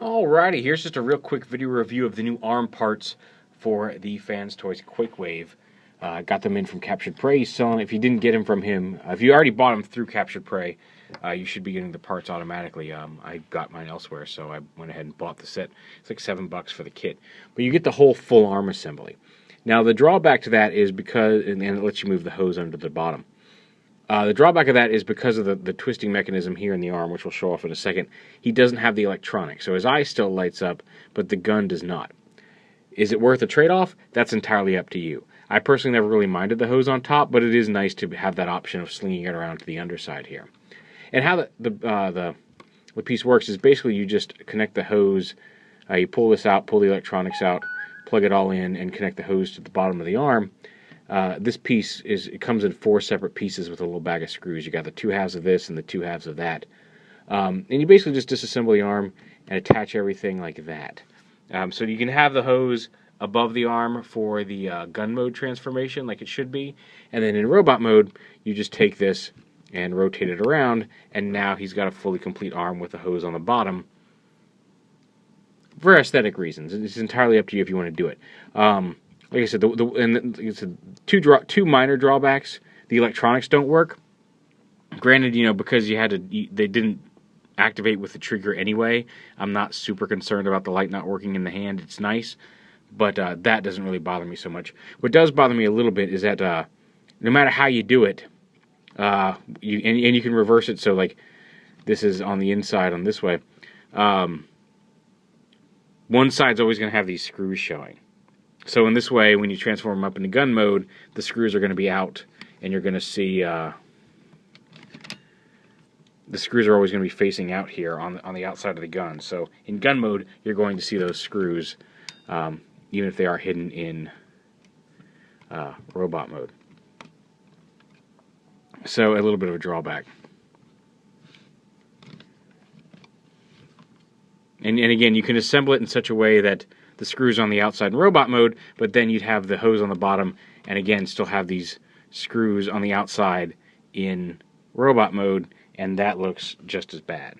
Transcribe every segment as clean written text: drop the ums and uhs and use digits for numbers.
Alrighty, here's just a real quick video review of the new arm parts for the Fans Toys Quakewave. Got them in from CapturedPrey. He's selling. If you didn't get them from him, if you already bought them through CapturedPrey, you should be getting the parts automatically. I got mine elsewhere, so I went ahead and bought the set. It's like $7 for the kit, but you get the whole full arm assembly. Now the drawback to that is because, and it lets you move the hose under the bottom. The drawback of that is because of the twisting mechanism here in the arm, which we'll show off in a second. He doesn't have the electronics, so his eye still lights up, but the gun does not. Is it worth a trade-off? That's entirely up to you. I personally never really minded the hose on top, but it is nice to have that option of slinging it around to the underside here. And how the piece works is basically you just connect the hose, you pull this out, pull the electronics out, plug it all in, and connect the hose to the bottom of the arm. This piece it comes in 4 separate pieces with a little bag of screws. You got the 2 halves of this and the 2 halves of that. And you basically just disassemble the arm and attach everything like that. So you can have the hose above the arm for the gun mode transformation like it should be. And then in robot mode, you just take this and rotate it around, and now he's got a fully complete arm with a hose on the bottom. For aesthetic reasons. It's entirely up to you if you want to do it. Like I said, two minor drawbacks. The electronics don't work. Granted, because they didn't activate with the trigger anyway. I'm not super concerned about the light not working in the hand. It's nice, but that doesn't really bother me so much. What does bother me a little bit is that no matter how you do it, you can reverse it. So like this is on the inside on this way. One side's always going to have these screws showing. So in this way, when you transform them up into gun mode, the screws are going to be out, and you're going to see the screws are always going to be facing out here on the outside of the gun. So in gun mode, you're going to see those screws, even if they are hidden in robot mode. So a little bit of a drawback. And again, you can assemble it in such a way that the screws on the outside in robot mode, but then you'd have the hose on the bottom, and again, still have these screws on the outside in robot mode, and that looks just as bad.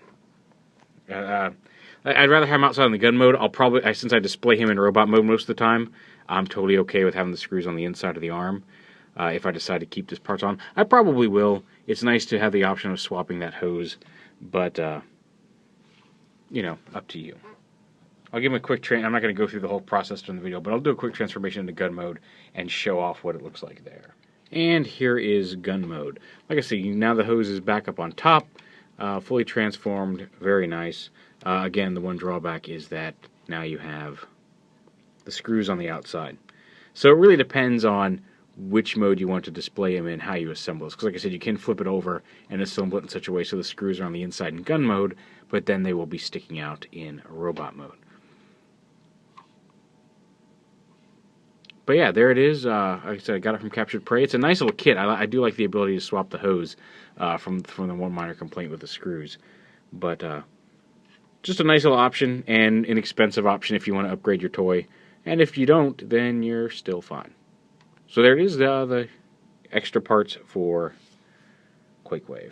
I'd rather have him outside in the gun mode. Since I display him in robot mode most of the time, I'm totally okay with having the screws on the inside of the arm. If I decide to keep this parts on, I probably will. It's nice to have the option of swapping that hose, but up to you. I'll give him a quick I'm not going to go through the whole process during the video, but I'll do a quick transformation into gun mode and show off what it looks like there. And here is gun mode. Like I said, now the hose is back up on top, fully transformed, very nice. Again, the one drawback is that now you have the screws on the outside. So it really depends on which mode you want to display him in, how you assemble this. Because like I said, you can flip it over and assemble it in such a way so the screws are on the inside in gun mode, but then they will be sticking out in robot mode. But yeah, there it is. Like I said, I got it from CapturedPrey. It's a nice little kit. I do like the ability to swap the hose from the one minor complaint with the screws. But just a nice little option and inexpensive option if you want to upgrade your toy. And if you don't, then you're still fine. So there it is, the extra parts for Quakewave.